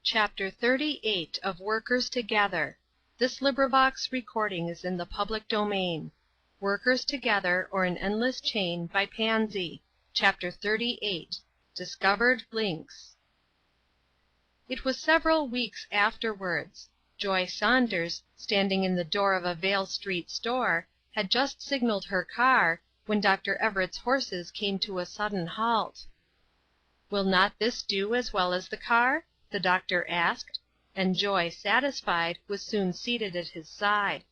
Chapter 38 of Workers Together. This recording is in the public domain. Workers Together, or an Endless Chain, by Pansy. Chapter 38. Discovered Links. It was several weeks afterwards. Joy Saunders, standing in the door of a Vale Street store, had just signaled her car, when Dr. Everett's horses came to a sudden halt. "Will not this do as well as the car?" the doctor asked, and Joy, satisfied, was soon seated at his side.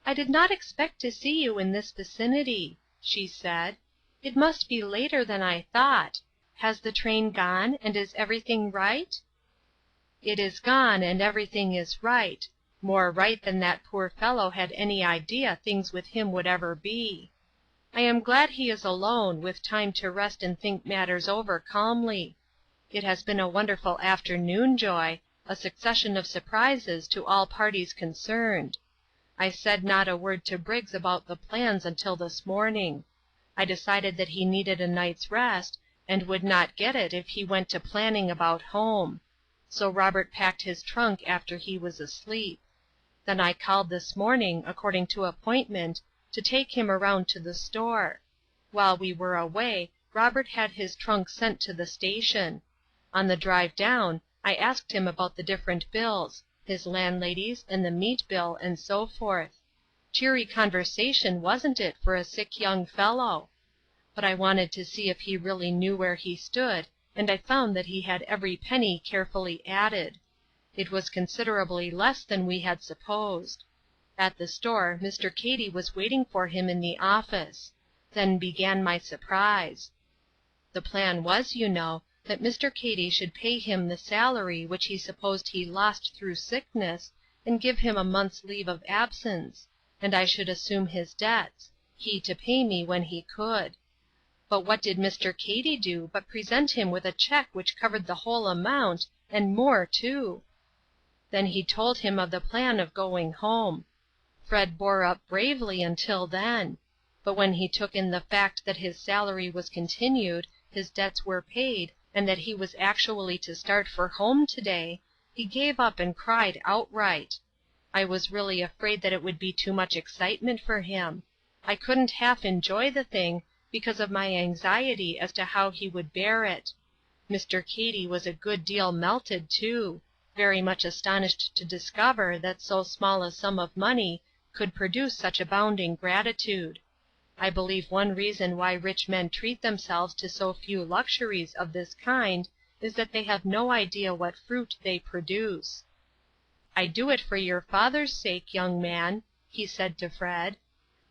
"I did not expect to see you in this vicinity," she said. "It must be later than I thought. Has the train gone, and is everything right?" "It is gone, and everything is right. More right than that poor fellow had any idea things with him would ever be. I am glad he is alone, with time to rest and think matters over calmly. It has been a wonderful afternoon, Joy, a succession of surprises to all parties concerned. I said not a word to Briggs about the plans until this morning. I decided that he needed a night's rest, and would not get it if he went to planning about home. So Robert packed his trunk after he was asleep. Then I called this morning, according to appointment, to take him around to the store. While we were away, Robert had his trunk sent to the station. On the drive down, I asked him about the different bills, his landlady's and the meat bill, and so forth. Cheery conversation, wasn't it, for a sick young fellow? But I wanted to see if he really knew where he stood, and I found that he had every penny carefully added. It was considerably less than we had supposed. At the store Mr. Cady was waiting for him in the office. Then began my surprise. The plan was, you know, that Mr. Cady should pay him the salary which he supposed he lost through sickness, and give him a month's leave of absence, and I should assume his debts, he to pay me when he could. But what did Mr. Cady do but present him with a check which covered the whole amount, and more too. Then he told him of the plan of going home. Fred bore up bravely until then. But when he took in the fact that his salary was continued, his debts were paid, and that he was actually to start for home today, he gave up and cried outright. I was really afraid that it would be too much excitement for him. I couldn't half enjoy the thing, because of my anxiety as to how he would bear it. Mr. Cady was a good deal melted, too, very much astonished to discover that so small a sum of money could produce such abounding gratitude. I believe one reason why rich men treat themselves to so few luxuries of this kind is that they have no idea what fruit they produce. "I do it for your father's sake, young man," he said to Fred.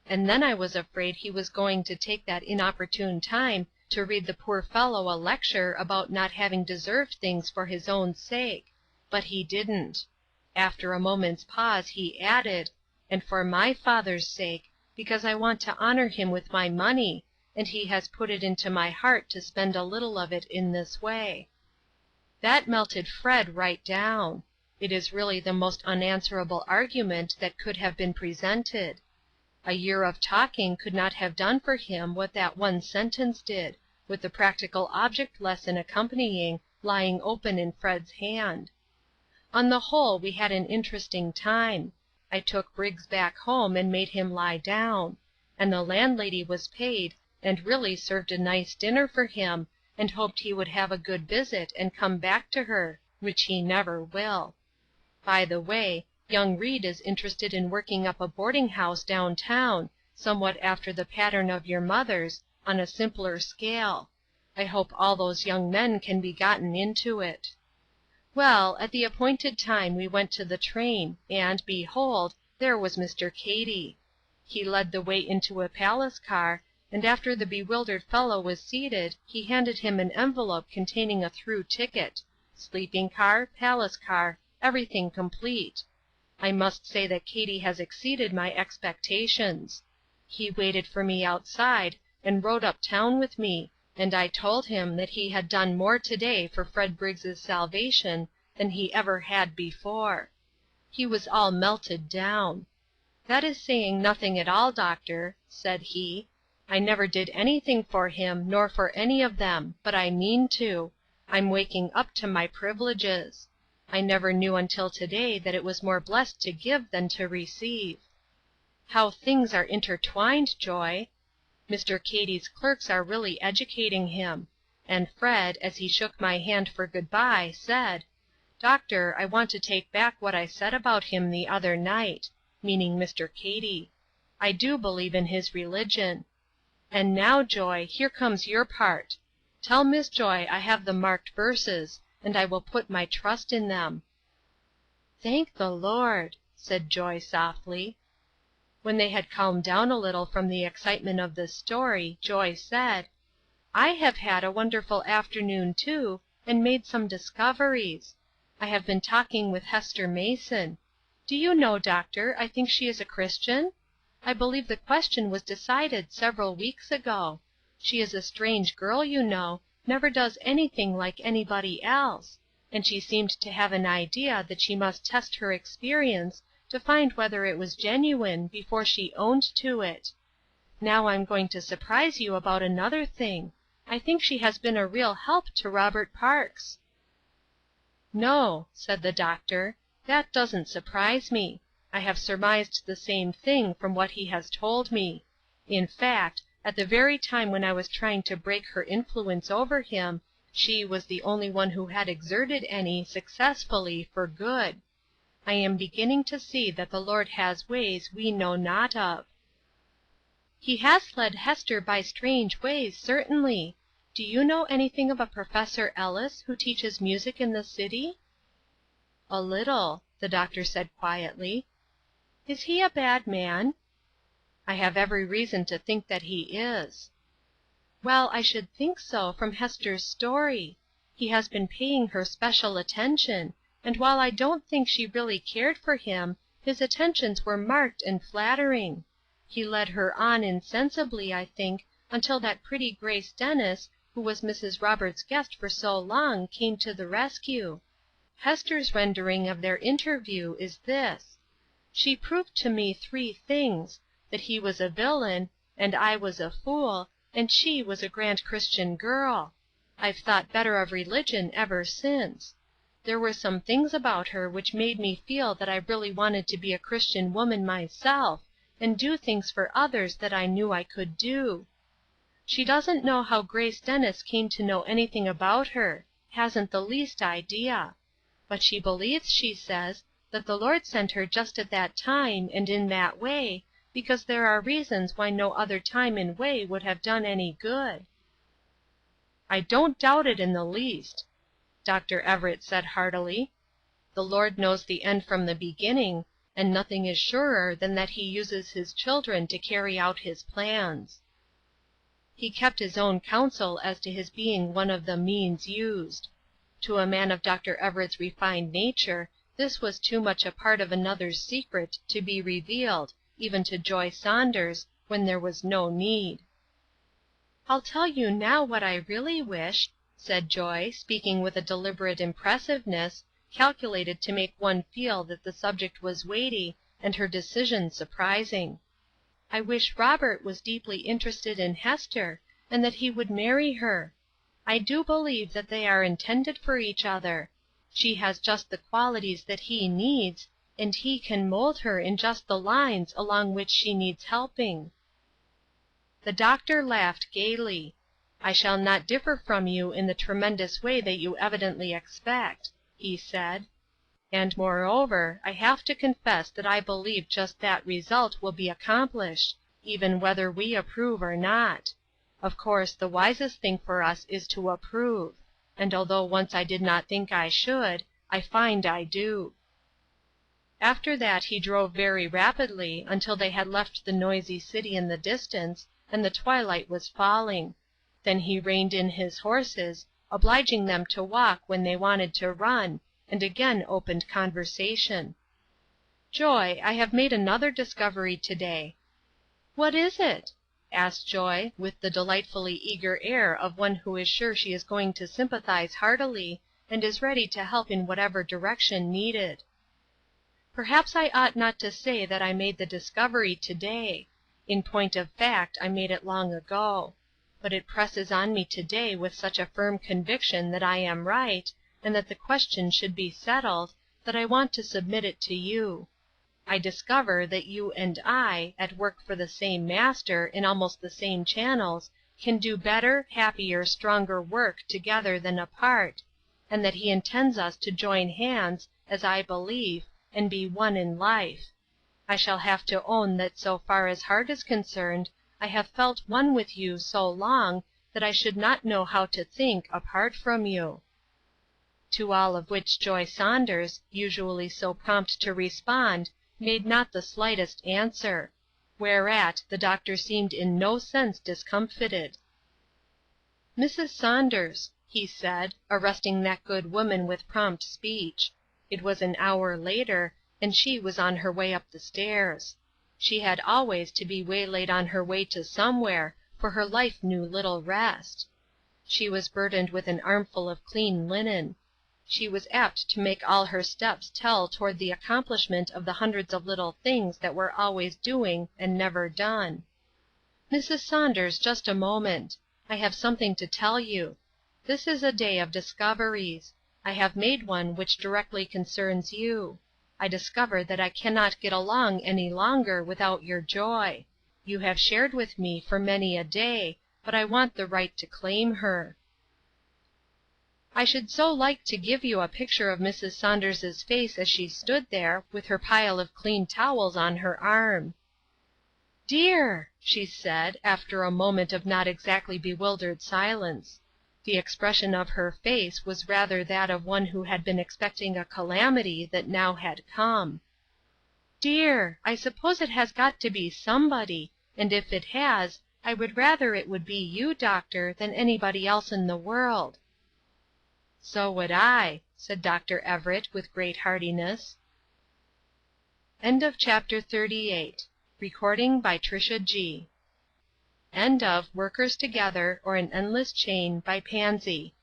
And then I was afraid he was going to take that inopportune time to read the poor fellow a lecture about not having deserved things for his own sake, but he didn't. After a moment's pause he added, "And for my father's sake, because I want to honor him with my money, and he has put it into my heart to spend a little of it in this way." That melted Fred right down. It is really the most unanswerable argument that could have been presented. A year of talking could not have done for him what that one sentence did, with the practical object lesson accompanying, lying open in Fred's hand. On the whole we had an interesting time. I took Briggs back home and made him lie down, and the landlady was paid, and really served a nice dinner for him, and hoped he would have a good visit and come back to her, which he never will. By the way, young Reed is interested in working up a boarding house downtown, somewhat after the pattern of your mother's, on a simpler scale. I hope all those young men can be gotten into it. Well, at the appointed time we went to the train, and, behold, there was Mr. Cady. He led the way into a palace car, and after the bewildered fellow was seated, he handed him an envelope containing a through ticket. Sleeping car, palace car, everything complete. I must say that Cady has exceeded my expectations. He waited for me outside, and rode up town with me, and I told him that he had done more today for Fred Briggs's salvation than he ever had before. He was all melted down. "That is saying nothing at all, doctor," said he. "I never did anything for him, nor for any of them, but I mean to. I'm waking up to my privileges. I never knew until today that it was more blessed to give than to receive. How things are intertwined, Joy! Mr. Cady's clerks are really educating him. And Fred, as he shook my hand for good-bye, said, "Doctor, I want to take back what I said about him the other night," meaning Mr. Cady. "I do believe in his religion. And now, Joy, here comes your part. Tell Miss Joy I have the marked verses, and I will put my trust in them." "Thank the Lord," said Joy softly. When they had calmed down a little from the excitement of this story, Joy said, "I have had a wonderful afternoon, too, and made some discoveries. I have been talking with Hester Mason. Do you know, Doctor, I think she is a Christian? I believe the question was decided several weeks ago. She is a strange girl, you know, never does anything like anybody else, and she seemed to have an idea that she must test her experience to find whether it was genuine before she owned to it. Now I'm going to surprise you about another thing. I think she has been a real help to Robert Parks." "No," said the doctor, "that doesn't surprise me. I have surmised the same thing from what he has told me. In fact, at the very time when I was trying to break her influence over him, she was the only one who had exerted any, successfully, for good. I am beginning to see that the Lord has ways we know not of." "He has led Hester by strange ways, certainly. Do you know anything of a Professor Ellis who teaches music in the city?" "A little," the doctor said quietly. "Is he a bad man?" "I have every reason to think that he is." "Well, I should think so, from Hester's story. He has been paying her special attention, and while I don't think she really cared for him, his attentions were marked and flattering. He led her on insensibly, I think, until that pretty Grace Dennis, who was Mrs. Roberts' guest for so long, came to the rescue. Hester's rendering of their interview is this: she proved to me 3 things, that he was a villain, and I was a fool, and she was a grand Christian girl. I've thought better of religion ever since. There were some things about her which made me feel that I really wanted to be a Christian woman myself, and do things for others that I knew I could do. She doesn't know how Grace Dennis came to know anything about her, hasn't the least idea. But she believes, she says, that the Lord sent her just at that time and in that way, because there are reasons why no other time and way would have done any good." "I don't doubt it in the least," Dr. Everett said heartily. "The Lord knows the end from the beginning, and nothing is surer than that he uses his children to carry out his plans." He kept his own counsel as to his being one of the means used. To a man of Dr. Everett's refined nature, this was too much a part of another's secret to be revealed, even to Joy Saunders, when there was no need. "I'll tell you now what I really wish," said Joy, speaking with a deliberate impressiveness, calculated to make one feel that the subject was weighty, and her decision surprising. "I wish Robert was deeply interested in Hester, and that he would marry her. I do believe that they are intended for each other. She has just the qualities that he needs, and he can mold her in just the lines along which she needs helping." The doctor laughed gayly. "I shall not differ from you in the tremendous way that you evidently expect," he said. "And moreover, I have to confess that I believe just that result will be accomplished, even whether we approve or not. Of course, the wisest thing for us is to approve, and although once I did not think I should, I find I do." After that he drove very rapidly until they had left the noisy city in the distance, and the twilight was falling. Then he reined in his horses, obliging them to walk when they wanted to run, and again opened conversation. "Joy, I have made another discovery to-day." "What is it?" asked Joy, with the delightfully eager air of one who is sure she is going to sympathize heartily, and is ready to help in whatever direction needed. Perhaps I ought not to say that I made the discovery to-day. In point of fact, I made it long ago. but it presses on me today with such a firm conviction that I am right, and that the question should be settled, that I want to submit it to you. I discover that you and I, at work for the same Master, in almost the same channels, can do better, happier, stronger work together than apart, and that he intends us to join hands, as I believe, and be one in life. I shall have to own that so far as heart is concerned, I have felt one with you so long that I should not know how to think apart from you." To all of which Joy Saunders, usually so prompt to respond, made not the slightest answer, whereat the doctor seemed in no sense discomfited. "Mrs. Saunders," he said, arresting that good woman with prompt speech. It was an hour later, and she was on her way up the stairs. She had always to be waylaid on her way to somewhere, for her life knew little rest. She was burdened with an armful of clean linen. She was apt to make all her steps tell toward the accomplishment of the hundreds of little things that were always doing and never done. "Mrs. Saunders, just a moment. I have something to tell you. This is a day of discoveries. I have made one which directly concerns you. I discover that I cannot get along any longer without your Joy. You have shared with me for many a day, but I want the right to claim her." I should so like to give you a picture of Mrs. Saunders's face as she stood there, with her pile of clean towels on her arm. "Dear!" she said, after a moment of not exactly bewildered silence. The expression of her face was rather that of one who had been expecting a calamity that now had come. "Dear! I suppose it has got to be somebody, and if it has, I would rather it would be you, doctor, than anybody else in the world." "So would I," said Dr. Everett, with great heartiness. End of Chapter 38. Recording by Trisha G. End of Workers Together, or an Endless Chain, by Pansy.